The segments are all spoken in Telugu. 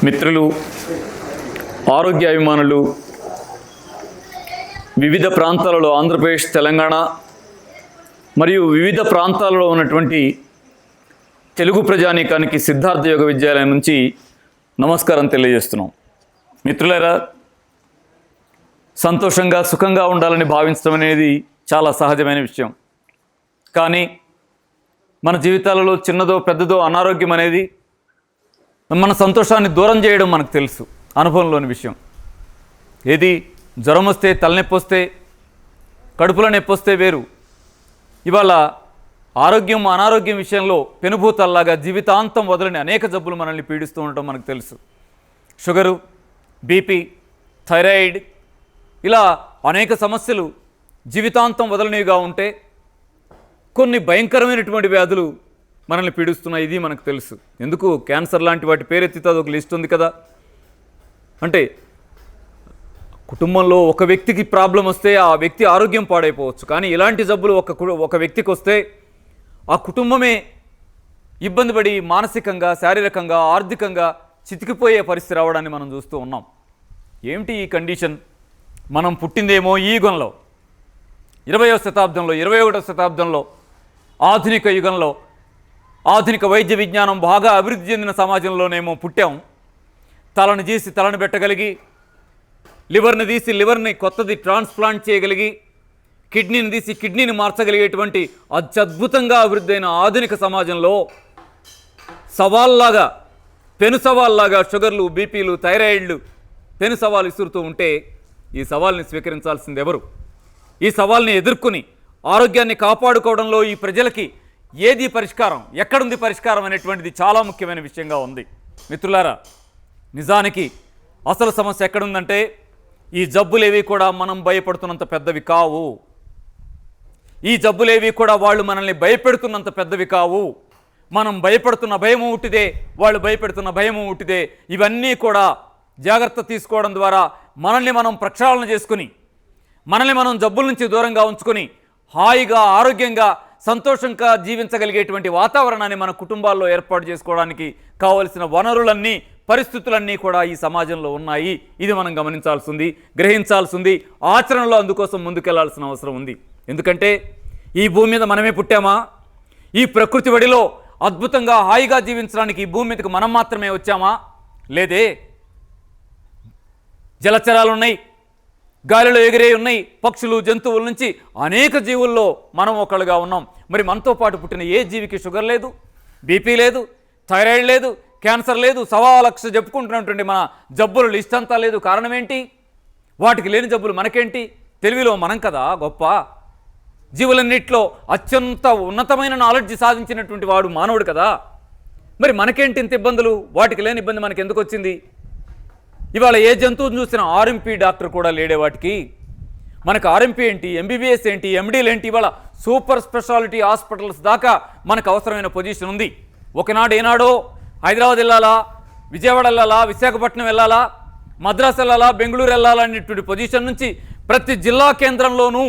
మిత్రులు, ఆరోగ్య అభిమానులు, వివిధ ప్రాంతాలలో ఆంధ్రప్రదేశ్, తెలంగాణ మరియు వివిధ ప్రాంతాలలో ఉన్నటువంటి తెలుగు ప్రజానీకానికి సిద్ధార్థ యోగ విద్యాలయం నుంచి నమస్కారం తెలియజేస్తున్నాం. మిత్రులారా, సంతోషంగా సుఖంగా ఉండాలని భావించడం అనేది చాలా సహజమైన విషయం. కానీ మన జీవితాలలో చిన్నదో పెద్దదో అనారోగ్యం అనేది మన సంతోషాన్ని దూరం చేయడం మనకు తెలుసు, అనుభవంలోని విషయం. ఏది జ్వరం వస్తే, తలనొప్పి వస్తే, కడుపులో నొప్పి వస్తే వేరు. ఇవాళ ఆరోగ్యం అనారోగ్యం విషయంలో పెనుభూతల్లాగా జీవితాంతం వదలని అనేక జబ్బులు మనల్ని పీడిస్తూ ఉండటం మనకు తెలుసు. షుగరు, బీపీ, థైరాయిడ్, ఇలా అనేక సమస్యలు జీవితాంతం వదలనివిగా ఉంటే కొన్ని భయంకరమైనటువంటి వ్యాధులు మనల్ని పీడిస్తున్నాయి. ఇది మనకు తెలుసు. ఎందుకు క్యాన్సర్ లాంటి వాటి పేరెత్తితే అదొక లిస్ట్ ఉంది కదా. అంటే కుటుంబంలో ఒక వ్యక్తికి ప్రాబ్లం వస్తే ఆ వ్యక్తి ఆరోగ్యం పాడైపోవచ్చు. కానీ ఇలాంటి జబ్బులు ఒక వ్యక్తికి వస్తే ఆ కుటుంబమే ఇబ్బంది పడి మానసికంగా, శారీరకంగా, ఆర్థికంగా చితికిపోయే పరిస్థితి రావడాన్ని మనం చూస్తూ ఉన్నాం. ఏమిటి ఈ కండిషన్? మనం పుట్టిందేమో ఈ యుగంలో, 20వ శతాబ్దంలో, 21వ శతాబ్దంలో, ఆధునిక యుగంలో, ఆధునిక వైద్య విజ్ఞానం బాగా అభివృద్ధి చెందిన సమాజంలోనేమో పుట్టాం. తలను తీసి తలను పెట్టగలిగి, లివర్ని తీసి లివర్ని కొత్తది ట్రాన్స్ప్లాంట్ చేయగలిగి, కిడ్నీని తీసి కిడ్నీని మార్చగలిగేటువంటి అత్యద్భుతంగా అభివృద్ధి అయిన ఆధునిక సమాజంలో సవాల్లాగా, పెను సవాల్లాగా షుగర్లు, బీపీలు, థైరాయిడ్లు పెను సవాలు ఇసురుతూ ఉంటే ఈ సవాల్ని స్వీకరించాల్సింది ఎవరు? ఈ సవాల్ని ఎదుర్కొని ఆరోగ్యాన్ని కాపాడుకోవడంలో ఈ ప్రజలకి ఏది పరిష్కారం, ఎక్కడుంది పరిష్కారం అనేటువంటిది చాలా ముఖ్యమైన విషయంగా ఉంది. మిత్రులారా, నిజానికి అసలు సమస్య ఎక్కడుందంటే ఈ జబ్బులేవి కూడా మనం భయపడుతున్నంత పెద్దవి కావు. ఈ జబ్బులేవి కూడా వాళ్ళు మనల్ని భయపెడుతున్నంత పెద్దవి కావు. మనం భయపడుతున్న భయము ఉట్టిదే, వాళ్ళు భయపెడుతున్న భయము ఉట్టిదే. ఇవన్నీ కూడా జాగ్రత్త తీసుకోవడం ద్వారా మనల్ని మనం ప్రక్షాళన చేసుకుని, మనల్ని మనం జబ్బుల నుంచి దూరంగా ఉంచుకొని హాయిగా, ఆరోగ్యంగా, సంతోషంగా జీవించగలిగేటువంటి వాతావరణాన్ని మన కుటుంబాల్లో ఏర్పాటు చేసుకోవడానికి కావలసిన వనరులన్నీ, పరిస్థితులన్నీ కూడా ఈ సమాజంలో ఉన్నాయి. ఇది మనం గమనించాల్సింది, గ్రహించాల్సింది, ఆచరణలో అందుకోసం ముందుకెళ్లాల్సిన అవసరం ఉంది. ఎందుకంటే ఈ భూమి మీద మనమే పుట్టామా? ఈ ప్రకృతి వడిలో అద్భుతంగా హాయిగా జీవించడానికి ఈ భూమి మీదకి మనం మాత్రమే వచ్చామా? లేదే. జలచరాలు ఉన్నాయి, గాలిలో ఎగిరే ఉన్నాయి, పక్షులు, జంతువుల నుంచి అనేక జీవుల్లో మనం ఒకళ్ళుగా ఉన్నాం. మరి మనతో పాటు పుట్టిన ఏ జీవికి షుగర్ లేదు, బీపీ లేదు, థైరాయిడ్ లేదు, క్యాన్సర్ లేదు, 1,00,000 చెప్పుకుంటున్నటువంటి మన జబ్బులు లిస్ట్ అంతా లేదు. కారణం ఏంటి? వాటికి లేని జబ్బులు మనకేంటి? తెలివిలో మనం కదా గొప్ప. జీవులన్నింటిలో అత్యంత ఉన్నతమైన నాలెడ్జ్ సాధించినటువంటి వాడు మానవుడు కదా. మరి మనకేంటి ఇంత ఇబ్బందులు? వాటికి లేని ఇబ్బంది మనకి ఎందుకు వచ్చింది? ఇవాళ ఏ జంతువుని చూసినా ఆర్ఎంపీ డాక్టర్ కూడా లేడే వాటికి. మనకు ఆర్ఎంపీ ఏంటి, ఎంబీబీఎస్ ఏంటి, ఎండీలు ఏంటి, ఇవాళ సూపర్ స్పెషాలిటీ హాస్పిటల్స్ దాకా మనకు అవసరమైన పొజిషన్ ఉంది. ఒకనాడు ఏనాడో హైదరాబాద్ వెళ్ళాలా, విజయవాడ వెళ్ళాలా, విశాఖపట్నం వెళ్ళాలా, మద్రాసు వెళ్ళాలా, బెంగళూరు వెళ్ళాలా అనేటువంటి పొజిషన్ నుంచి ప్రతి జిల్లా కేంద్రంలోనూ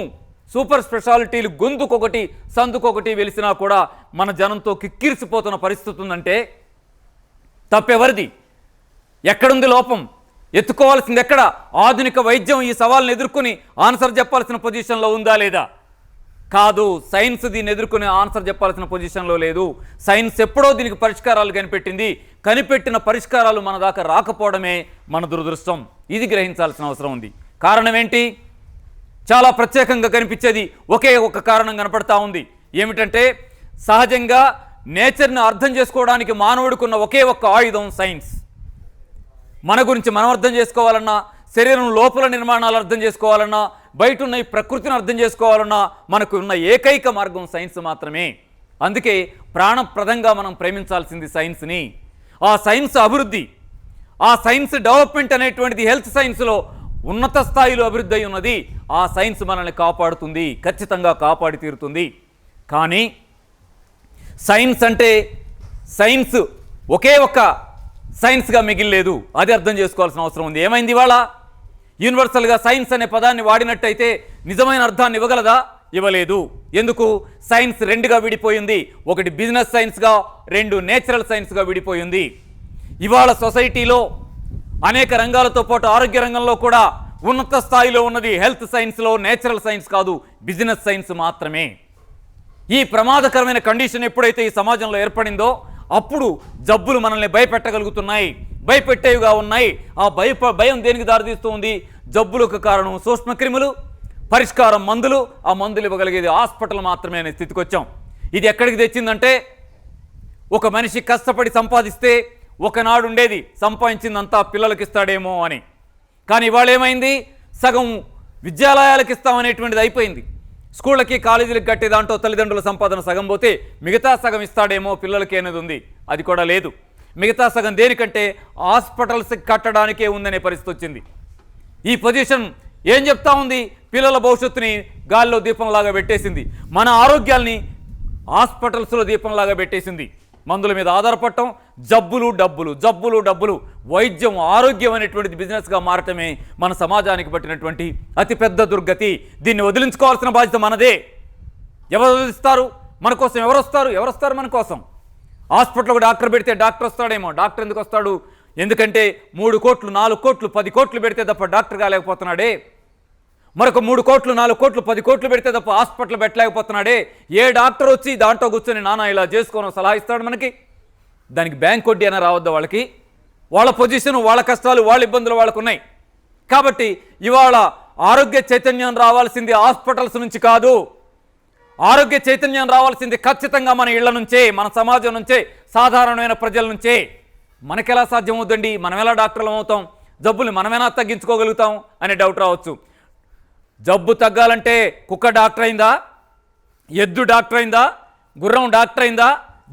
సూపర్ స్పెషాలిటీలు గొంతుకొకటి, సందుకొకటి వెలిసినా కూడా మన జనంతో కిక్కిరిసిపోతున్న పరిస్థితి ఉందంటే తప్పెవరిది? ఎక్కడుంది లోపం? ఎత్తుకోవాల్సింది ఎక్కడ? ఆధునిక వైద్యం ఈ సవాల్ని ఎదుర్కొని ఆన్సర్ చెప్పాల్సిన పొజిషన్లో ఉందా లేదా? కాదు. సైన్స్ దీన్ని ఎదుర్కొని ఆన్సర్ చెప్పాల్సిన పొజిషన్లో లేదు. సైన్స్ ఎప్పుడో దీనికి పరిష్కారాలు కనిపెట్టింది. కనిపెట్టిన పరిష్కారాలు మన దాకా రాకపోవడమే మన దురదృష్టం. ఇది గ్రహించాల్సిన అవసరం ఉంది. కారణం ఏంటి? చాలా ప్రత్యేకంగా కనిపించేది ఒకే ఒక కారణం కనపడతా ఉంది. ఏమిటంటే సహజంగా నేచర్ని అర్థం చేసుకోవడానికి మానవుడికున్న ఒకే ఒక్క ఆయుధం సైన్స్. మన గురించి మనం అర్థం చేసుకోవాలన్నా, శరీరం లోపల నిర్మాణాలు అర్థం చేసుకోవాలన్నా, బయట ఉన్న ఈ ప్రకృతిని అర్థం చేసుకోవాలన్నా మనకు ఉన్న ఏకైక మార్గం సైన్స్ మాత్రమే. అందుకే ప్రాణప్రదంగా మనం ప్రేమించాల్సింది సైన్స్ని. ఆ సైన్స్ అభివృద్ధి, ఆ సైన్స్ డెవలప్మెంట్ అనేటువంటిది హెల్త్ సైన్స్లో ఉన్నత స్థాయిలో అభివృద్ధి అయి ఉన్నది. ఆ సైన్స్ మనల్ని కాపాడుతుంది, ఖచ్చితంగా కాపాడి తీరుతుంది. కానీ సైన్స్ అంటే సైన్స్ ఒకే ఒక్క సైన్స్గా మిగిలిలేదు. అది అర్థం చేసుకోవాల్సిన అవసరం ఉంది. ఏమైంది? ఇవాళ యూనివర్సల్గా సైన్స్ అనే పదాన్ని వాడినట్టయితే నిజమైన అర్థాన్ని ఇవ్వగలదా? ఇవ్వలేదు. ఎందుకు? సైన్స్ రెండుగా విడిపోయింది. ఒకటి బిజినెస్ సైన్స్గా, రెండు నేచురల్ సైన్స్గా విడిపోయింది. ఇవాళ సొసైటీలో అనేక రంగాలతో పాటు ఆరోగ్య రంగంలో కూడా ఉన్నత స్థాయిలో ఉన్నది హెల్త్ సైన్స్లో నేచురల్ సైన్స్ కాదు, బిజినెస్ సైన్స్ మాత్రమే. ఈ ప్రమాదకరమైన కండిషన్ ఎప్పుడైతే ఈ సమాజంలో ఏర్పడిందో అప్పుడు జబ్బులు మనల్ని భయపెట్టగలుగుతున్నాయి, భయపెట్టేవిగా ఉన్నాయి. ఆ భయం దేనికి దారితీస్తూ ఉంది? జబ్బులకు కారణం సూక్ష్మక్రిములు, పరిష్కారం మందులు, ఆ మందులు ఇవ్వగలిగేది హాస్పిటల్ మాత్రమే అనే స్థితికి వచ్చాం. ఇది ఎక్కడికి తెచ్చిందంటే, ఒక మనిషి కష్టపడి సంపాదిస్తే ఒకనాడు ఉండేది సంపాదించిందంతా పిల్లలకి ఇస్తాడేమో అని. కానీ ఇవాళ ఏమైంది? సగం విద్యాలయాలకు ఇస్తామనేటువంటిది అయిపోయింది. స్కూళ్ళకి కాలేజీలకు కట్టే దాంట్లో తల్లిదండ్రుల సంపాదన సగం పోతే మిగతా సగం ఇస్తాడేమో పిల్లలకి అనేది ఉంది. అది కూడా లేదు. మిగతా సగం దేనికంటే హాస్పిటల్స్ కట్టడానికే ఉందనే పరిస్థితి వచ్చింది. ఈ పొజిషన్ ఏం చెప్తా ఉంది? పిల్లల భవిష్యత్తుని గాల్లో దీపంలాగా పెట్టేసింది, మన ఆరోగ్యాల్ని హాస్పిటల్స్లో దీపంలాగా పెట్టేసింది. మందుల మీద ఆధారపడటం, జబ్బులు డబ్బులు, జబ్బులు డబ్బులు, వైద్యం ఆరోగ్యం అనేటువంటిది బిజినెస్గా మారటమే మన సమాజానికి పట్టినటువంటి అతిపెద్ద దుర్గతి. దీన్ని వదిలించుకోవాల్సిన బాధ్యత మనదే. ఎవరు వదిలిస్తారు మన కోసం? ఎవరు వస్తారు మన కోసం? హాస్పిటల్కి డాక్టర్ పెడితే డాక్టర్ వస్తాడేమో. డాక్టర్ ఎందుకు వస్తాడు? ఎందుకంటే 3 కోట్లు 4 కోట్లు 10 కోట్లు పెడితే తప్ప డాక్టర్ కాలేకపోతున్నాడే. మరొక 3 కోట్లు 4 కోట్లు 10 కోట్లు పెడితే తప్ప హాస్పిటల్ పెట్టలేకపోతున్నాడే. ఏ డాక్టర్ వచ్చి దాంట్లో కూర్చొని నానా ఇలా చేసుకోను సలహా ఇస్తాడు మనకి? దానికి బ్యాంక్ వడ్డీ అయినా రావద్దా వాళ్ళకి? వాళ్ళ పొజిషన్, వాళ్ళ కష్టాలు, వాళ్ళ ఇబ్బందులు వాళ్ళకు ఉన్నాయి. కాబట్టి ఇవాళ ఆరోగ్య చైతన్యం రావాల్సింది హాస్పిటల్స్ నుంచి కాదు. ఆరోగ్య చైతన్యం రావాల్సింది ఖచ్చితంగా మన ఇళ్ల నుంచే, మన సమాజం నుంచే, సాధారణమైన ప్రజల నుంచే. మనకెలా సాధ్యమవుతుందండి? మనం ఎలా డాక్టర్లు అవుతాం? జబ్బులు మనమేనా తగ్గించుకోగలుగుతాం అనే డౌట్ రావచ్చు. జబ్బు తగ్గాలంటే కుక్క డాక్టర్ అయిందా? ఎద్దు డాక్టర్ అయిందా? గుర్రం డాక్టర్ అయిందా?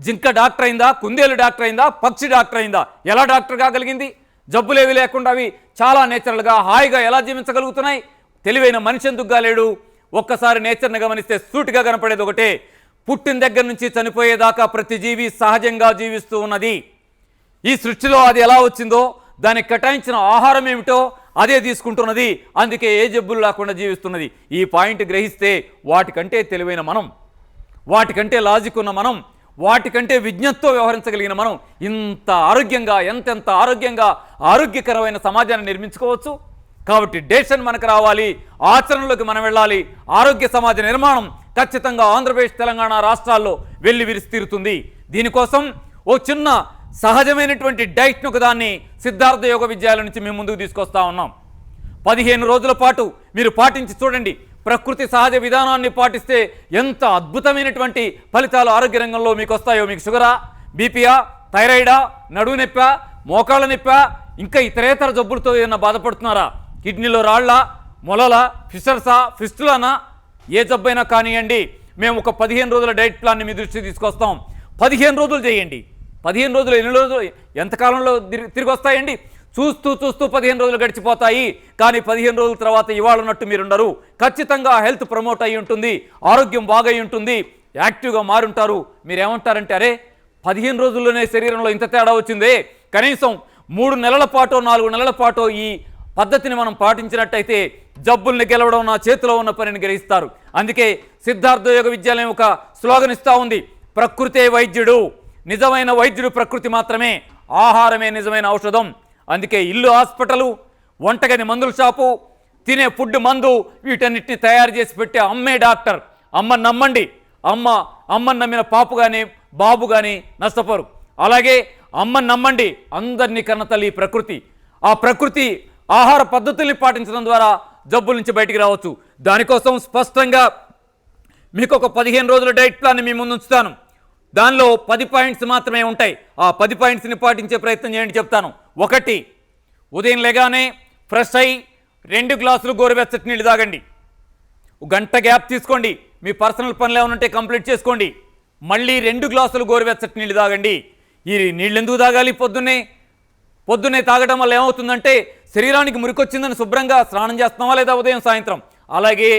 జింక డాక్టర్ అయిందా? కుందేలు డాక్టర్ అయిందా? పక్షి డాక్టర్ అయిందా? ఎలా డాక్టర్ కాగలిగింది? జబ్బులేవి లేకుండా అవి చాలా నేచురల్గా హాయిగా ఎలా జీవించగలుగుతున్నాయి? తెలివైన మనిషి ఎందుకు కాలేడు? ఒక్కసారి నేచర్ని గమనిస్తే సూటిగా కనపడేది ఒకటే, పుట్టిన దగ్గర నుంచి చనిపోయేదాకా ప్రతి జీవి సహజంగా జీవిస్తూ ఉన్నది. ఈ సృష్టిలో అది ఎలా వచ్చిందో, దానికి కేటాయించిన ఆహారం ఏమిటో అదే తీసుకుంటున్నది. అందుకే ఏ జబ్బులు లేకుండా జీవిస్తున్నది. ఈ పాయింట్ గ్రహిస్తే వాటికంటే తెలివైన మనం, వాటికంటే లాజిక్ ఉన్న మనం, వాటికంటే విజ్ఞతతో వ్యవహరించగలిగిన మనం ఇంత ఆరోగ్యంగా, ఎంతెంత ఆరోగ్యంగా ఆరోగ్యకరమైన సమాజాన్ని నిర్మించుకోవచ్చు. కాబట్టి డెసిషన్ మనకు రావాలి, ఆచరణలోకి మనం వెళ్ళాలి. ఆరోగ్య సమాజ నిర్మాణం ఖచ్చితంగా ఆంధ్రప్రదేశ్, తెలంగాణ రాష్ట్రాల్లో వెళ్ళి విరిస్తీరుతుంది. దీనికోసం ఓ చిన్న సహజమైనటువంటి డైట్ను ఒకదాన్ని సిద్ధార్థ యోగ విద్యాలయం నుంచి మేము ముందుకు తీసుకొస్తా ఉన్నాం. 15 రోజుల పాటు మీరు పాటించి చూడండి. ప్రకృతి సహజ విధానాన్ని పాటిస్తే ఎంత అద్భుతమైనటువంటి ఫలితాలు ఆరోగ్య రంగంలో మీకు వస్తాయో. మీకు షుగరా, బీపీయా, థైరాయిడా, నడువు నొప్పా, మోకాళ్ళ నొప్పా, ఇంకా ఇతరేతర జబ్బులతో ఏదైనా బాధపడుతున్నారా? కిడ్నీలో రాళ్ళ, మొలల, ఫిషర్సా, ఫిస్టులానా, ఏ జబ్బైనా కానివ్వండి, మేము ఒక 15 రోజుల డైట్ ప్లాన్ని మీ దృష్టికి తీసుకొస్తాం. 15 రోజులు చేయండి. 15 రోజులు, ఎన్ని రోజులు, ఎంతకాలంలో తిరిగి వస్తాయండి? చూస్తూ 15 రోజులు గడిచిపోతాయి. కానీ 15 రోజుల తర్వాత ఇవాళ ఉన్నట్టు మీరుండరు. ఖచ్చితంగా హెల్త్ ప్రమోట్ అయి ఉంటుంది, ఆరోగ్యం బాగై ఉంటుంది, యాక్టివ్గా మారుంటారు. మీరేమంటారంటే, అరే 15 రోజుల్లోనే శరీరంలో ఇంత తేడా వచ్చిందే, కనీసం 3 నెలల పాటో 4 నెలల పాటో ఈ పద్ధతిని మనం పాటించినట్టయితే జబ్బుల్ని గెలవడం నా చేతిలో ఉన్న పనిని గ్రహిస్తారు. అందుకే సిద్ధార్థ యోగ విద్యాలయం ఒక స్లోగన్ ఇస్తూ ఉంది, ప్రకృతే వైద్యుడు, నిజమైన వైద్యుడు ప్రకృతి మాత్రమే, ఆహారమే నిజమైన ఔషధం. అందుకే ఇల్లు హాస్పిటలు, వంటగది మందుల షాపు, తినే ఫుడ్ మందు, వీటన్నిటిని తయారు చేసి పెట్టే అమ్మే డాక్టర్. అమ్మని నమ్మండి. అమ్మని నమ్మిన పాపు కానీ బాబు కానీ నష్టపోరు. అలాగే అమ్మని నమ్మండి. అందరినీ కన్న తల్లి ప్రకృతి. ఆ ప్రకృతి ఆహార పద్ధతుల్ని పాటించడం ద్వారా జబ్బుల నుంచి బయటికి రావచ్చు. దానికోసం స్పష్టంగా మీకు ఒక 15 రోజుల డైట్ ప్లాన్ని మీ ముందు ఉంచుతాను. దానిలో 10 పాయింట్స్ మాత్రమే ఉంటాయి. ఆ 10 పాయింట్స్ని పాటించే ప్రయత్నం చేయండి చెప్తాను. 1, ఉదయం లేగానే ఫ్రెష్ అయ్యి 2 గ్లాసులు గోరువెచ్చటి నీళ్ళు తాగండి. 1 గంట గ్యాప్ తీసుకోండి. మీ పర్సనల్ పనులు ఏమైనా ఉంటే కంప్లీట్ చేసుకోండి. మళ్ళీ 2 గ్లాసులు గోరువెచ్చటి నీళ్ళు తాగండి. ఈ నీళ్ళు ఎందుకు తాగాలి? పొద్దున్నే తాగడం వల్ల ఏమవుతుందంటే శరీరానికి మురికొచ్చిందని శుభ్రంగా స్నానం చేస్తున్నావా లేదా ఉదయం సాయంత్రం? అలాగే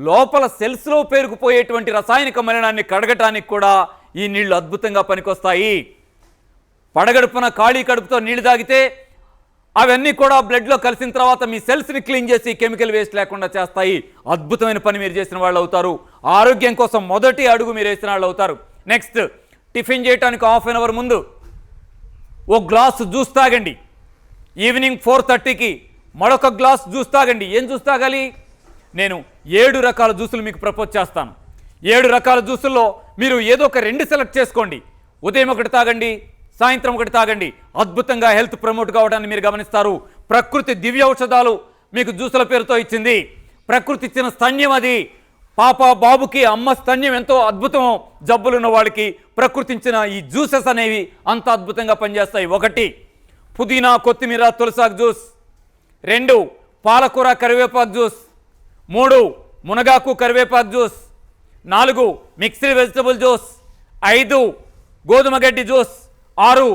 లోపల సెల్స్లో పేరుకుపోయేటువంటి రసాయనిక మలినాన్ని కడగటానికి కూడా ఈ నీళ్లు అద్భుతంగా పనికొస్తాయి. పడగడుపున ఖాళీ కడుపుతో నీళ్లు తాగితే అవన్నీ కూడా బ్లడ్లో కలిసిన తర్వాత మీ సెల్స్ని క్లీన్ చేసి కెమికల్ వేస్ట్ లేకుండా చేస్తాయి. అద్భుతమైన పని మీరు చేసిన వాళ్ళు అవుతారు. ఆరోగ్యం కోసం మొదటి అడుగు మీరు వేసిన వాళ్ళు అవుతారు. నెక్స్ట్, టిఫిన్ చేయడానికి ½ అన్ అవర్ ముందు 1 గ్లాసు జ్యూస్ తాగండి. ఈవినింగ్ 4:30కి మరొక గ్లాస్ జ్యూస్ తాగండి. ఏం జ్యూస్ తాగాలి? నేను 7 రకాల జ్యూసులు మీకు ప్రపోజ్ చేస్తాను. 7 రకాల జ్యూసుల్లో మీరు ఏదో ఒక 2 సెలెక్ట్ చేసుకోండి. ఉదయం ఒకటి తాగండి, సాయంత్రం ఒకటి తాగండి. అద్భుతంగా హెల్త్ ప్రమోట్ కావడాన్ని మీరు గమనిస్తారు. ప్రకృతి దివ్య ఔషధాలు మీకు జ్యూసుల పేరుతో ఇచ్చింది. ప్రకృతి ఇచ్చిన స్తన్యం అది. పాప బాబుకి అమ్మ స్తన్యం ఎంతో అద్భుతం. జబ్బులున్న వాళ్ళకి ప్రకృతి ఇచ్చిన ఈ జ్యూసెస్ అనేవి అంత అద్భుతంగా పనిచేస్తాయి. 1 పుదీనా కొత్తిమీర తులసాకు జ్యూస్, 2 పాలకూర కరివేపాకు జ్యూస్, 3 మునగాకు కరివేపాకు జ్యూస్, 4 మిక్స్డ్ వెజిటబుల్ జ్యూస్, 5 గోధుమ గడ్డి జ్యూస్, 6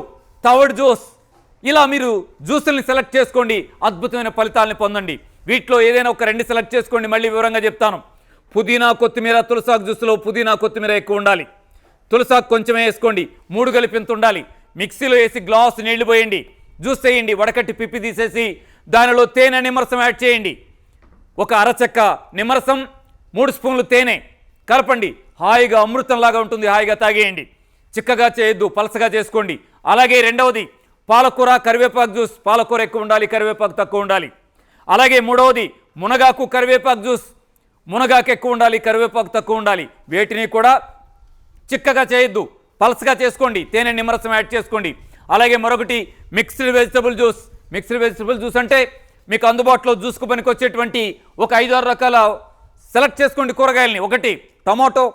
తవుడు జ్యూస్. ఇలా మీరు జ్యూసుల్ని సెలెక్ట్ చేసుకోండి. అద్భుతమైన ఫలితాలని పొందండి. వీటిలో ఏదైనా ఒక 2 సెలెక్ట్ చేసుకోండి. మళ్ళీ వివరంగా చెప్తాను. పుదీనా కొత్తిమీర తులసాకు జ్యూస్లో పుదీనా కొత్తిమీర ఎక్కువ ఉండాలి, తులసాకు కొంచెమే వేసుకోండి. 3 కలిపి ఎంత ఉండాలి. మిక్సీలో వేసి గ్లాస్ నీళ్లు పోయండి, జ్యూస్ వేయండి. వడకట్టి పిప్పి తీసేసి దానిలో తేనె నిమ్మరసం యాడ్ చేయండి. ఒక అరచెక్క నిమ్మరసం, 3 స్పూన్లు తేనె కలపండి. హాయిగా అమృతంలాగా ఉంటుంది. హాయిగా తాగేయండి. చిక్కగా చేయొద్దు, పలసగా చేసుకోండి. అలాగే 2వది పాలకూర కరివేపాకు జ్యూస్. పాలకూర ఎక్కువ ఉండాలి, కరివేపాకు తక్కువ ఉండాలి. అలాగే 3వది మునగాకు కరివేపాకు జ్యూస్. మునగాకు ఎక్కువ ఉండాలి, కరివేపాకు తక్కువ ఉండాలి. వీటిని కూడా చిక్కగా చేయొద్దు, పలసగా చేసుకోండి. తేనె నిమ్మరసం యాడ్ చేసుకోండి. అలాగే మరొకటి mixed vegetable juice. Mixed vegetable juice అంటే మీకు అందుబాటులో జ్యూస్కు పనికి వచ్చేటువంటి ఒక 5-6 రకాల సెలెక్ట్ చేసుకోండి కూరగాయలని. 1 టమాటో,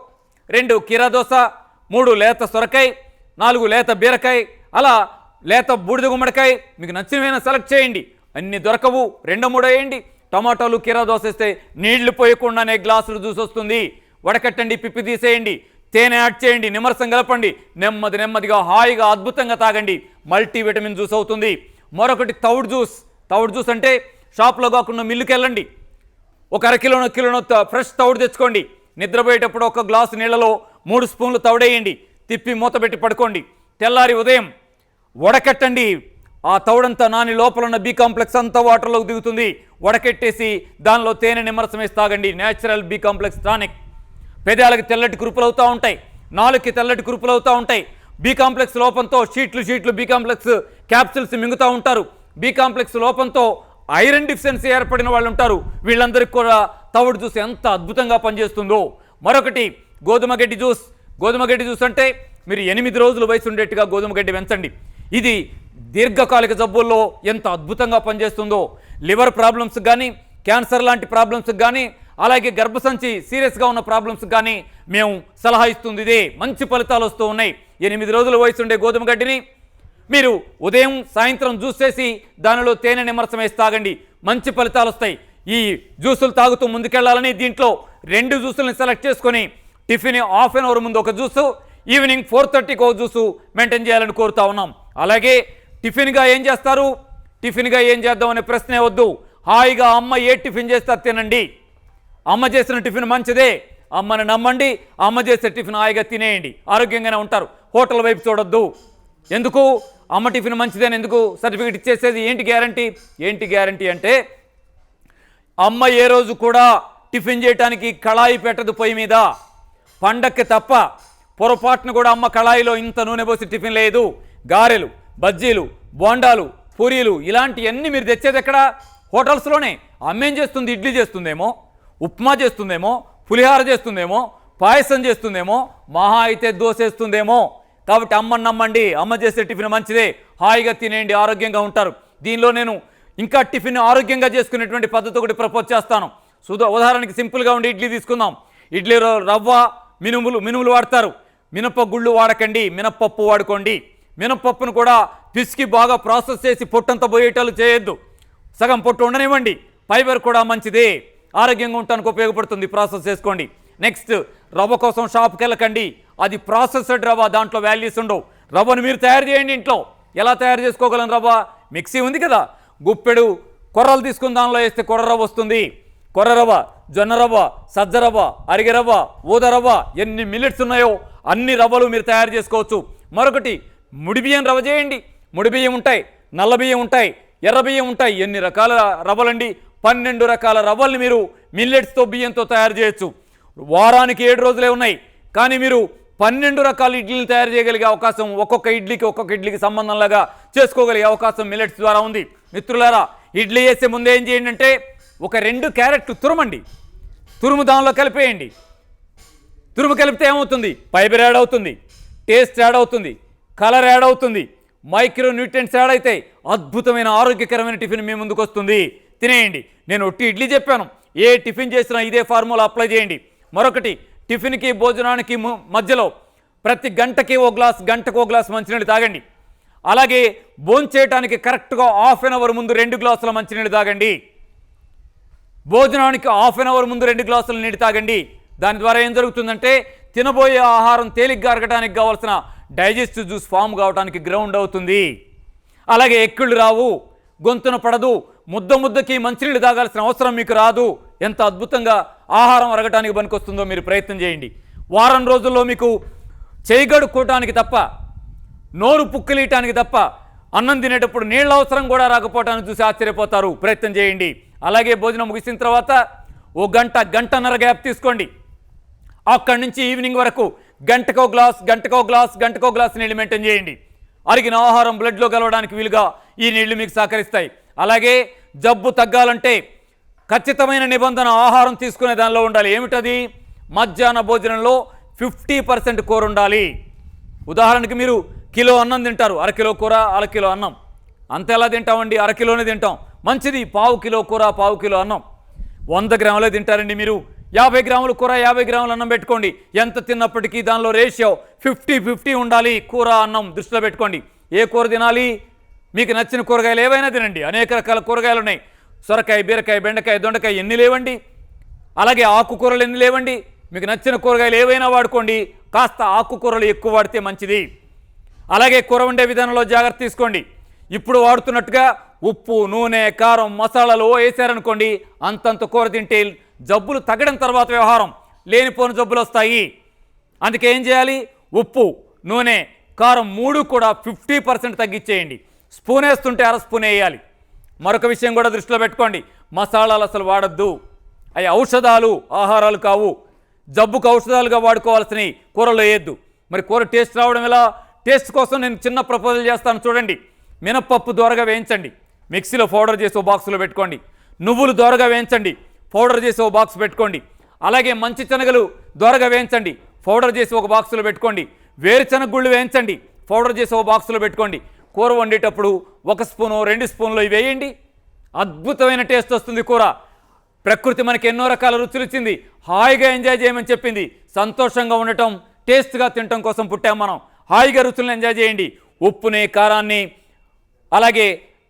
2 కీరా దోస, 3 లేత సొరకాయ, 4 లేత బీరకాయ, అలా లేత బూడిద గుమ్మడికాయ. మీకు నచ్చినవైనా సెలెక్ట్ చేయండి. అన్ని దొరకవు, 2-3 వేయండి. టమాటాలు కీరా దోస వేస్తే నీళ్లు పోయకుండానే గ్లాసులు జ్యూస్ వస్తుంది. వడకట్టండి, పిప్పి తీసేయండి, తేనె యాడ్ చేయండి, నిమ్మరసం కలపండి. నెమ్మదిగా హాయిగా అద్భుతంగా తాగండి. మల్టీవిటమిన్ జ్యూస్ అవుతుంది. మరొకటి తవుడు జ్యూస్. తవుడు జ్యూస్ అంటే షాప్లో కాకుండా మిల్లుకి వెళ్ళండి. ఒక కిలోనో ఫ్రెష్ తవుడు తెచ్చుకోండి. నిద్రపోయేటప్పుడు ఒక గ్లాసు నీళ్ళలో 3 స్పూన్లు తవుడేయండి. తిప్పి మూతపెట్టి పడుకోండి. తెల్లారి ఉదయం వడకట్టండి. ఆ తవుడంతా నాని లోపల ఉన్న బి కాంప్లెక్స్ అంతా వాటర్లోకి దిగుతుంది. వడకెట్టేసి దానిలో తేనె నిమ్మరసం వేసి తాగండి. Natural B complex tonic. పెదాలకి తెల్లటి కురుపులు అవుతూ ఉంటాయి, నాలుగుకి తెల్లటి కురుపులు అవుతూ ఉంటాయి. బి కాంప్లెక్స్ లోపంతో షీట్లు బి కాంప్లెక్స్ క్యాప్సిల్స్ మింగుతూ ఉంటారు. బి కాంప్లెక్స్ లోపంతో ఐరన్ డిఫిషియన్సీ ఏర్పడిన వాళ్ళు ఉంటారు. వీళ్ళందరికీ కూడా తవుడు జ్యూస్ ఎంత అద్భుతంగా పనిచేస్తుందో. మరొకటి గోధుమ గడ్డి జ్యూస్. గోధుమ గడ్డి జ్యూస్ అంటే మీరు 8 రోజుల వయసు ఉండేట్టుగా గోధుమ గడ్డి పెంచండి. ఇది దీర్ఘకాలిక జబ్బుల్లో ఎంత అద్భుతంగా పనిచేస్తుందో. లివర్ ప్రాబ్లమ్స్ కానీ, క్యాన్సర్ లాంటి ప్రాబ్లమ్స్కి కానీ, అలాగే గర్భసంచి సీరియస్గా ఉన్న ప్రాబ్లమ్స్కి కానీ మేము సలహా ఇస్తుంది ఇదే. మంచి ఫలితాలు వస్తూ ఉన్నాయి. 8 రోజుల వయసు ఉండే గోధుమ గడ్డిని మీరు ఉదయం సాయంత్రం జ్యూస్ చేసి దానిలో తేనె నిమ్మరసం వేసి తాగండి. మంచి ఫలితాలు వస్తాయి. ఈ జ్యూసులు తాగుతూ ముందుకెళ్లాలని దీంట్లో 2 జ్యూసులను సెలెక్ట్ చేసుకొని టిఫిన్ హాఫ్ అన్ అవర్ ముందు ఒక జ్యూసు, ఈవినింగ్ 4:30కి ఒక జ్యూసు మెయింటైన్ చేయాలని కోరుతా ఉన్నాం. అలాగే టిఫిన్గా ఏం చేస్తారు? టిఫిన్గా ఏం చేద్దాం అనే ప్రశ్నే వద్దు. హాయిగా అమ్మ ఏ టిఫిన్ చేస్తే తినండి. అమ్మ చేసిన టిఫిన్ మంచిదే, అమ్మని నమ్మండి. అమ్మ చేసే టిఫిన్ హాయిగా తినేయండి, ఆరోగ్యంగానే ఉంటారు. హోటల్ వైపు చూడొద్దు. ఎందుకు? అమ్మ టిఫిన్ మంచిదని ఎందుకు సర్టిఫికేట్ ఇచ్చేసేది? ఏంటి గ్యారంటీ అంటే అమ్మ ఏ రోజు కూడా టిఫిన్ చేయడానికి కళాయి పెట్టదు పొయ్యి మీద. పండక్కి తప్ప పొరపాటును కూడా అమ్మ కళాయిలో ఇంత నూనె పోసి టిఫిన్ లేదు. గారెలు, బజ్జీలు, బోండాలు, పూరీలు ఇలాంటివన్నీ మీరు తెచ్చేది ఎక్కడ? హోటల్స్లోనే. అమ్మేం చేస్తుంది? ఇడ్లీ చేస్తుందేమో, ఉప్మా చేస్తుందేమో, పులిహార చేస్తుందేమో, పాయసం చేస్తుందేమో, మహా అయితే దోశ వేస్తుందేమో. కాబట్టి అమ్మని నమ్మండి. అమ్మ చేసే టిఫిన్ మంచిదే, హాయిగా తినేయండి, ఆరోగ్యంగా ఉంటారు. దీనిలో నేను ఇంకా టిఫిన్ ఆరోగ్యంగా చేసుకునేటువంటి పద్ధతి ఒకటి ప్రపోజ్ చేస్తాను. ఉదాహరణకి సింపుల్గా ఉండి ఇడ్లీ తీసుకుందాం. ఇడ్లీలో రవ్వ, మినుములు వాడతారు. మినపగుళ్ళు వాడకండి, మినప్పప్పు వాడుకోండి. మినప్పప్పును కూడా పిసికి బాగా ప్రాసెస్ చేసి పొట్టంతా పోయేటట్లు చేయొద్దు. సగం పొట్టు ఉండనివ్వండి. ఫైబర్ కూడా మంచిదే, ఆరోగ్యంగా ఉండటానికి ఉపయోగపడుతుంది. ప్రాసెస్ చేసుకోండి. నెక్స్ట్, రవ్వ కోసం షాప్కి వెళ్ళకండి. అది ప్రాసెస్డ్ రవ్వ, దాంట్లో వాల్యూస్ ఉండవు. రవ్వను మీరు తయారు చేయండి ఇంట్లో. ఎలా తయారు చేసుకోగలం? రవ్వ మిక్సీ ఉంది కదా, గుప్పెడు కొర్రలు తీసుకుని దానిలో వేస్తే కొర్ర రవ్వ వస్తుంది. కొర్ర రవ్వ, జొన్న రవ్వ, సజ్జ రవ్వ, అరిగె రవ్వ, ఊద రవ్వ, ఎన్ని మిల్లెట్స్ ఉన్నాయో అన్ని రవ్వలు మీరు తయారు చేసుకోవచ్చు. మరొకటి, ముడి బియ్యం రవ్వ చేయండి. ముడి బియ్యం ఉంటాయి, నల్ల బియ్యం ఉంటాయి, ఎర్ర బియ్యం ఉంటాయి. ఎన్ని రకాల రవ్వలండి! 12 రకాల రవ్వల్ని మీరు మిల్లెట్స్తో, బియ్యంతో తయారు చేయొచ్చు. వారానికి 7 రోజులే ఉన్నాయి, కానీ మీరు 12 రకాల ఇడ్లీలు తయారు చేయగలిగే అవకాశం, ఒక్కొక్క ఇడ్లీకి సంబంధంలాగా చేసుకోగలిగే అవకాశం మిల్లెట్స్ ద్వారా ఉంది. మిత్రులారా, ఇడ్లీ వేసే ముందు ఏం చేయండి అంటే ఒక 2 క్యారెట్లు తురమండి. తురుము దానిలో కలిపేయండి. తురుము కలిపితే ఏమవుతుంది? ఫైబర్ యాడ్ అవుతుంది, టేస్ట్ యాడ్ అవుతుంది, కలర్ యాడ్ అవుతుంది, మైక్రో న్యూట్రియంట్స్ యాడ్ అయితే అద్భుతమైన ఆరోగ్యకరమైన టిఫిన్ మీ ముందుకు వస్తుంది. తినేయండి. నేను ఒట్టి ఇడ్లీ చెప్పాను, ఏ టిఫిన్ చేసినా ఇదే ఫార్ములా అప్లై చేయండి. మరొకటి, టిఫిన్కి భోజనానికి మధ్యలో ప్రతి గంటకి గంటకు ఓ గ్లాస్ మంచినీళ్ళు తాగండి. అలాగే భోంచేయటానికి కరెక్ట్గా హాఫ్ అన్ అవర్ ముందు 2 గ్లాసుల మంచినీళ్ళు తాగండి. భోజనానికి హాఫ్ అన్ అవర్ ముందు 2 గ్లాసుల నీళ్ళు తాగండి. దాని ద్వారా ఏం జరుగుతుందంటే తినబోయే ఆహారం తేలిగ్గా అరగడానికి కావాల్సిన డైజెస్టివ్ జ్యూస్ ఫామ్ కావడానికి గ్రౌండ్ అవుతుంది. అలాగే ఎక్కిళ్ళు రావు, గొంతున పడదు, ముద్దకి మంచినీళ్ళు తాగాల్సిన అవసరం మీకు రాదు. ఎంత అద్భుతంగా ఆహారం అరగటానికి పనికొస్తుందో మీరు ప్రయత్నం చేయండి. వారం రోజుల్లో మీకు చేయగడుక్కోవటానికి తప్ప, నోరు పుక్కిలీయటానికి తప్ప అన్నం తినేటప్పుడు నీళ్ళ అవసరం కూడా రాకపోవటానికి చూసి ఆశ్చర్యపోతారు. ప్రయత్నం చేయండి. అలాగే భోజనం ముగిసిన తర్వాత ఓ గంటన్నర గ్యాప్ తీసుకోండి. అక్కడి నుంచి ఈవినింగ్ వరకు గంటకో గ్లాస్ నీళ్ళు మెయింటైన్ చేయండి. అరిగిన ఆహారం బ్లడ్లో కలవడానికి వీలుగా ఈ నీళ్లు మీకు సహకరిస్తాయి. అలాగే జబ్బు తగ్గాలంటే ఖచ్చితమైన నిబంధన ఆహారం తీసుకునే దానిలో ఉండాలి. ఏమిటది? మధ్యాహ్న భోజనంలో 50% కూర ఉండాలి. ఉదాహరణకి మీరు కిలో అన్నం తింటారు, అరకిలో కూర, అరకిలో అన్నం. అంత ఎలా తింటామండి? అరకిలోనే తింటాం. మంచిది, పావు కిలో కూర, పావు కిలో అన్నం. 100 గ్రాములే తింటారండి మీరు. 50 గ్రాములు కూర, 50 గ్రాములు అన్నం పెట్టుకోండి. ఎంత తిన్నప్పటికీ దానిలో రేషియో 50-50 ఉండాలి. కూర అన్నం దృష్టిలో పెట్టుకోండి. ఏ కూర తినాలి? మీకు నచ్చిన కూరగాయలు ఏవైనా తినండి. అనేక రకాల కూరగాయలు ఉన్నాయి. సొరకాయ, బీరకాయ, బెండకాయ, దొండకాయ ఎన్ని లేవండి. అలాగే ఆకుకూరలు ఎన్ని లేవండి. మీకు నచ్చిన కూరగాయలు ఏవైనా వాడుకోండి. కాస్త ఆకుకూరలు ఎక్కువ వాడితే మంచిది. అలాగే కూర వండే విధానంలో జాగ్రత్త తీసుకోండి. ఇప్పుడు వాడుతున్నట్టుగా ఉప్పు, నూనె, కారం, మసాలాలు వేసారనుకోండి, అంతంత కూర తింటే జబ్బులు తగ్గడం తర్వాత వ్యవహారం, లేనిపోని జబ్బులు వస్తాయి. అందుకే ఏం చేయాలి? ఉప్పు, నూనె, కారం 3 కూడా 50% తగ్గించేయండి. స్పూన్ వేస్తుంటే అర స్పూన్ వేయాలి. మరొక విషయం కూడా దృష్టిలో పెట్టుకోండి, మసాలాలు అసలు వాడద్దు. అవి ఔషధాలు, ఆహారాలు కావు. జబ్బుకు ఔషధాలుగా వాడుకోవాల్సినవి కూరలో వేయద్దు. మరి కూర టేస్ట్ రావడం ఎలా? టేస్ట్ కోసం నేను చిన్న ప్రపోజల్ చేస్తాను చూడండి. మినప్పప్పు దోరగా వేయించండి, మిక్సీలో పౌడర్ చేసి ఓ బాక్సులో పెట్టుకోండి. నువ్వులు దోరగా వేయించండి, పౌడర్ చేసి ఓ బాక్స్ పెట్టుకోండి. అలాగే మంచి శనగలు దోరగా వేయించండి, పౌడర్ చేసి ఒక బాక్సులో పెట్టుకోండి. వేరుశనగ గుళ్ళు వేయించండి, పౌడర్ చేసి ఒక బాక్సులో పెట్టుకోండి. కూర వండేటప్పుడు 1 స్పూను 2 స్పూన్లు ఇవి వేయండి. అద్భుతమైన టేస్ట్ వస్తుంది కూర. ప్రకృతి మనకి ఎన్నో రకాల రుచులు ఇచ్చింది. హాయిగా ఎంజాయ్ చేయమని చెప్పింది. సంతోషంగా ఉండటం, టేస్ట్గా తినటం కోసం పుట్టాం మనం. హాయిగా రుచులను ఎంజాయ్ చేయండి. ఉప్పుని, కారాన్ని, అలాగే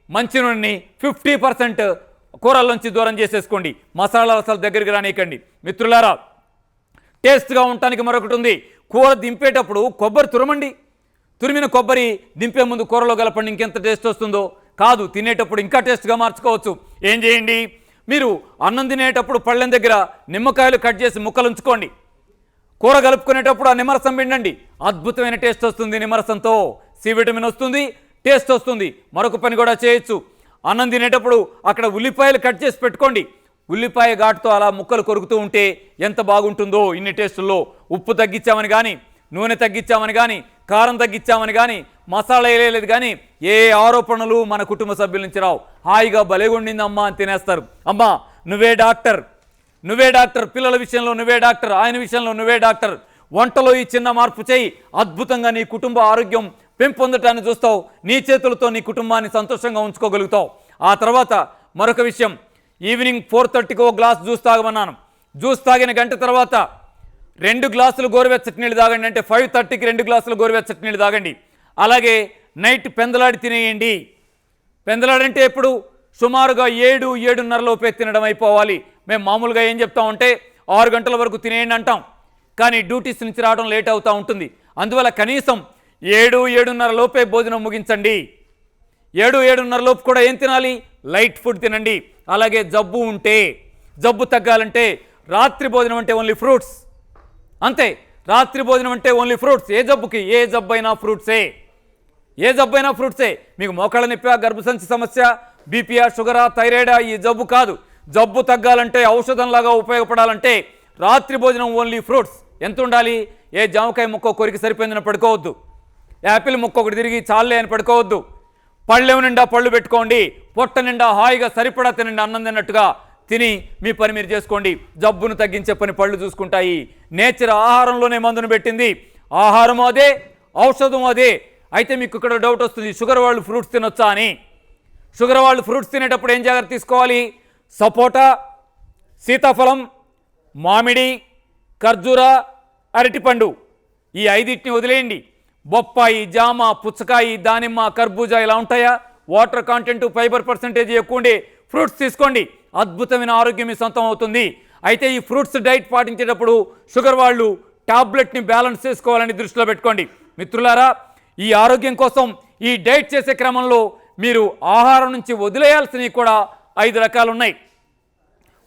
మంచి నూనెని 50% కూరల్లోంచి దూరం చేసేసుకోండి. మసాలాలు అసలు దగ్గరికి రానియకండి. మిత్రులారా, టేస్ట్గా ఉండటానికి మరొకటి ఉంది. కూర దింపేటప్పుడు కొబ్బరి తురమండి. తురిమిన కొబ్బరి దింపే ముందు కూరలో కలపండి. ఇంకెంత టేస్ట్ వస్తుందో. కాదు, తినేటప్పుడు ఇంకా టేస్ట్గా మార్చుకోవచ్చు. ఏం చేయండి? మీరు అన్నం తినేటప్పుడు పళ్ళెం దగ్గర నిమ్మకాయలు కట్ చేసి ముక్కలు ఉంచుకోండి. కూర కలుపుకునేటప్పుడు ఆ నిమ్మరసం పిండండి. అద్భుతమైన టేస్ట్ వస్తుంది. నిమ్మరసంతో సి విటమిన్ వస్తుంది, టేస్ట్ వస్తుంది. మరొక పని కూడా చేయొచ్చు. అన్నం తినేటప్పుడు అక్కడ ఉల్లిపాయలు కట్ చేసి పెట్టుకోండి. ఉల్లిపాయ ఘాటుతో అలా ముక్కలు కొరుకుతూ ఉంటే ఎంత బాగుంటుందో. ఇన్ని టేస్టుల్లో ఉప్పు తగ్గించామని కానీ, నూనె తగ్గించామని కానీ, కారం తగ్గించామని కానీ, మసాలా వేయలేదు కానీ ఏ ఆరోపణలు మన కుటుంబ సభ్యుల నుంచి రావు. హాయిగా భలేగుండింది అమ్మా అని తినేస్తారు. అమ్మా నువ్వే డాక్టర్, నువ్వే డాక్టర్, పిల్లల విషయంలో నువ్వే డాక్టర్, ఆయన విషయంలో నువ్వే డాక్టర్. వంటలో ఈ చిన్న మార్పు చేయి, అద్భుతంగా నీ కుటుంబ ఆరోగ్యం పెంపొందటాన్ని చూస్తావు. నీ చేతులతో నీ కుటుంబాన్ని సంతోషంగా ఉంచుకోగలుగుతావు. ఆ తర్వాత మరొక విషయం, ఈవినింగ్ 4:30కి ఒక గ్లాస్ జ్యూస్ తాగమన్నాను. జ్యూస్ తాగిన గంట తర్వాత 2 గ్లాసులు గోరువెచ్చటి నీళ్ళు తాగండి. అంటే 5:30కి 2 గ్లాసులు గోరువెచ్చటి నీళ్ళు తాగండి. అలాగే నైట్ పెందలాడి తినేయండి. పెందలాడంటే ఎప్పుడు? సుమారుగా 7-7:30 లోపే తినడం అయిపోవాలి. మేము మామూలుగా ఏం చెప్తామంటే 6 గంటల వరకు తినేయండి అంటాం, కానీ డ్యూటీస్ నుంచి రావడం లేట్ అవుతూ ఉంటుంది. అందువల్ల కనీసం 7-7:30 లోపే భోజనం ముగించండి. 7-7:30 లోపు కూడా ఏం తినాలి? లైట్ ఫుడ్ తినండి. అలాగే జబ్బు ఉంటే, జబ్బు తగ్గాలంటే రాత్రి భోజనం అంటే ఓన్లీ ఫ్రూట్స్, అంతే. రాత్రి భోజనం అంటే ఓన్లీ ఫ్రూట్స్. ఏ జబ్బుకి? ఏ జబ్బు అయినా ఫ్రూట్సే, ఏ జబ్బు అయినా ఫ్రూట్సే. మీకు మోకాళ్ళ నొప్పి, గర్భసంచి సమస్య, బీపీఆ, షుగరా, థైరాయిడా, ఈ జబ్బు కాదు. జబ్బు తగ్గాలంటే, ఔషధంలాగా ఉపయోగపడాలంటే రాత్రి భోజనం ఓన్లీ ఫ్రూట్స్. ఎంత ఉండాలి? ఏ జామకాయ ముక్క కొరికి సరిపోయిందని పడుకోవద్దు. యాపిల్ ముక్క ఒకటి తిరిగి చాలే అని పడుకోవద్దు. పళ్ళెం నిండా పళ్ళు పెట్టుకోండి, పొట్ట నిండా హాయిగా సరిపడా తినండి, అన్నం తిన్నట్టుగా తిని మీ పని మీరు చేసుకోండి. జబ్బును తగ్గించే పని పళ్ళు చూసుకుంటాయి. నేచర్ ఆహారంలోనే మందును పెట్టింది. ఆహారం అదే, ఔషధం అదే. అయితే మీకు ఇక్కడ డౌట్ వస్తుంది, షుగర్ వాళ్ళు ఫ్రూట్స్ తినొచ్చా అని. షుగర్ వాళ్ళు ఫ్రూట్స్ తినేటప్పుడు ఏం జాగ్రత్త తీసుకోవాలి? సపోటా, సీతాఫలం, మామిడి, ఖర్జూర, అరటిపండు ఈ 5టిని వదిలేయండి. బొప్పాయి, జామ, పుచ్చకాయ, దానిమ్మ, కర్బూజా ఇలా ఉంటాయా? వాటర్ కాంటెంట్, ఫైబర్ పర్సెంటేజ్ ఎక్కువ ఉండే ఫ్రూట్స్ తీసుకోండి. అద్భుతమైన ఆరోగ్యం మీ సొంతం అవుతుంది. అయితే ఈ ఫ్రూట్స్ డైట్ పాటించేటప్పుడు షుగర్ వాళ్ళు టాబ్లెట్ని బ్యాలెన్స్ చేసుకోవాలని దృష్టిలో పెట్టుకోండి. మిత్రులారా, ఈ ఆరోగ్యం కోసం ఈ డైట్ చేసే క్రమంలో మీరు ఆహారం నుంచి వదిలేయాల్సినవి కూడా 5 రకాలు ఉన్నాయి.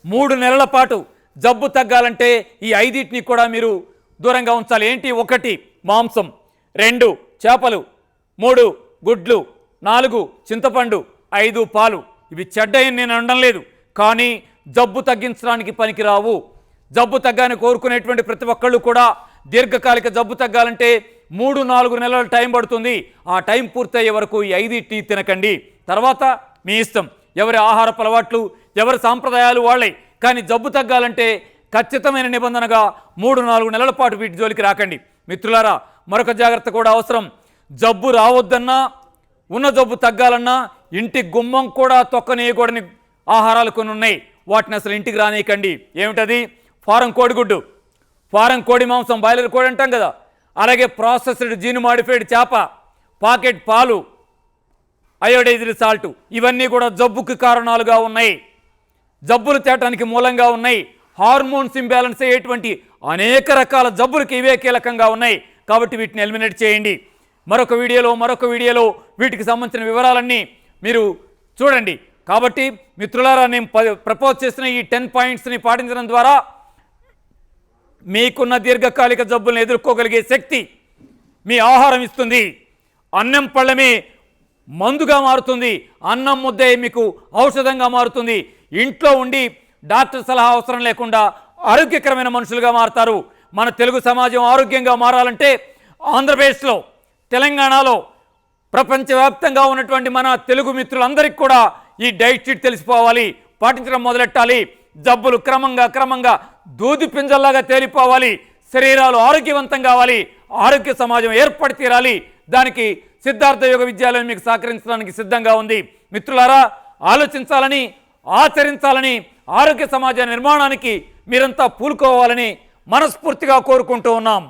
3 నెలల పాటు జబ్బు తగ్గాలంటే ఈ 5టిని కూడా మీరు దూరంగా ఉంచాలి. ఏంటి? 1 మాంసం, 2 చేపలు, 3 గుడ్లు, 4 చింతపండు, 5 పాలు. ఇవి చెడ్డయని నేను అనడం లేదు, కానీ జబ్బు తగ్గించడానికి పనికిరావు. జబ్బు తగ్గాలని కోరుకునేటువంటి ప్రతి ఒక్కళ్ళు కూడా దీర్ఘకాలిక జబ్బు తగ్గాలంటే 3-4 నెలల టైం పడుతుంది. ఆ టైం పూర్తయ్యే వరకు ఈ 5టిని తినకండి. తర్వాత మీ ఇష్టం, ఎవరి ఆహారపు అలవాట్లు, ఎవరి సాంప్రదాయాలు వాళ్ళే. కానీ జబ్బు తగ్గాలంటే ఖచ్చితమైన నిబంధనగా 3-4 నెలల పాటు వీటి జోలికి రాకండి. మిత్రులారా, మరొక జాగ్రత్త కూడా అవసరం. జబ్బు రావద్దన్నా, ఉన్న జబ్బు తగ్గాలన్నా ఇంటి గుమ్మం కూడా తొక్కనీయకూడని ఆహారాలు కొన్ని ఉన్నాయి. వాటిని అసలు ఇంటికి రానియకండి. ఏమిటది? ఫారం కోడిగుడ్డు, ఫారం కోడి మాంసం, బాయిలర్ కోడి అంటాం కదా, అలాగే ప్రాసెస్డ్ జీను మాడిఫైడ్ చేప, పాకెట్ పాలు, అయోడైజ్డ్ సాల్ట్, ఇవన్నీ కూడా జబ్బుకి కారణాలుగా ఉన్నాయి. జబ్బులు తేటానికి మూలంగా ఉన్నాయి. హార్మోన్స్ ఇంబ్యాలెన్స్ అయ్యేటువంటి అనేక రకాల జబ్బులకి ఇవే కీలకంగా ఉన్నాయి. కాబట్టి వీటిని ఎలిమినేట్ చేయండి. మరొక వీడియోలో వీటికి సంబంధించిన వివరాలన్నీ మీరు చూడండి. కాబట్టి మిత్రులారా, నేను ప్రపోజ్ చేసిన ఈ 10 పాయింట్స్ని పాటించడం ద్వారా మీకున్న దీర్ఘకాలిక జబ్బులను ఎదుర్కోగలిగే శక్తి మీ ఆహారం ఇస్తుంది. అన్నం పళ్ళమే మందుగా మారుతుంది. అన్నం ముద్దే మీకు ఔషధంగా మారుతుంది. ఇంట్లో ఉండి డాక్టర్ సలహా అవసరం లేకుండా ఆరోగ్యకరమైన మనుషులుగా మారుతారు. మన తెలుగు సమాజం ఆరోగ్యంగా మారాలంటే ఆంధ్రప్రదేశ్లో, తెలంగాణలో, ప్రపంచవ్యాప్తంగా ఉన్నటువంటి మన తెలుగు మిత్రులందరికీ కూడా ఈ డైట్ షీట్ తెలిసిపోవాలి, పాటించడం మొదలెట్టాలి. జబ్బులు క్రమంగా దూది పింజల్లాగా తేలిపోవాలి. శరీరాలు ఆరోగ్యవంతం కావాలి. ఆరోగ్య సమాజం ఏర్పడి తీరాలి. దానికి సిద్ధార్థ యోగ విద్యాలయం మీకు సహకరించడానికి సిద్ధంగా ఉంది. మిత్రులారా, ఆలోచించాలని, ఆచరించాలని, ఆరోగ్య సమాజ నిర్మాణానికి మీరంతా పూనుకోవాలని మనస్ఫూర్తిగా కోరుకుంటూ ఉన్నాం.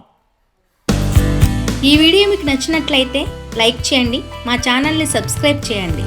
ఈ వీడియో మీకు నచ్చినట్లయితే లైక్ చేయండి, మా ఛానల్ని సబ్స్క్రైబ్ చేయండి.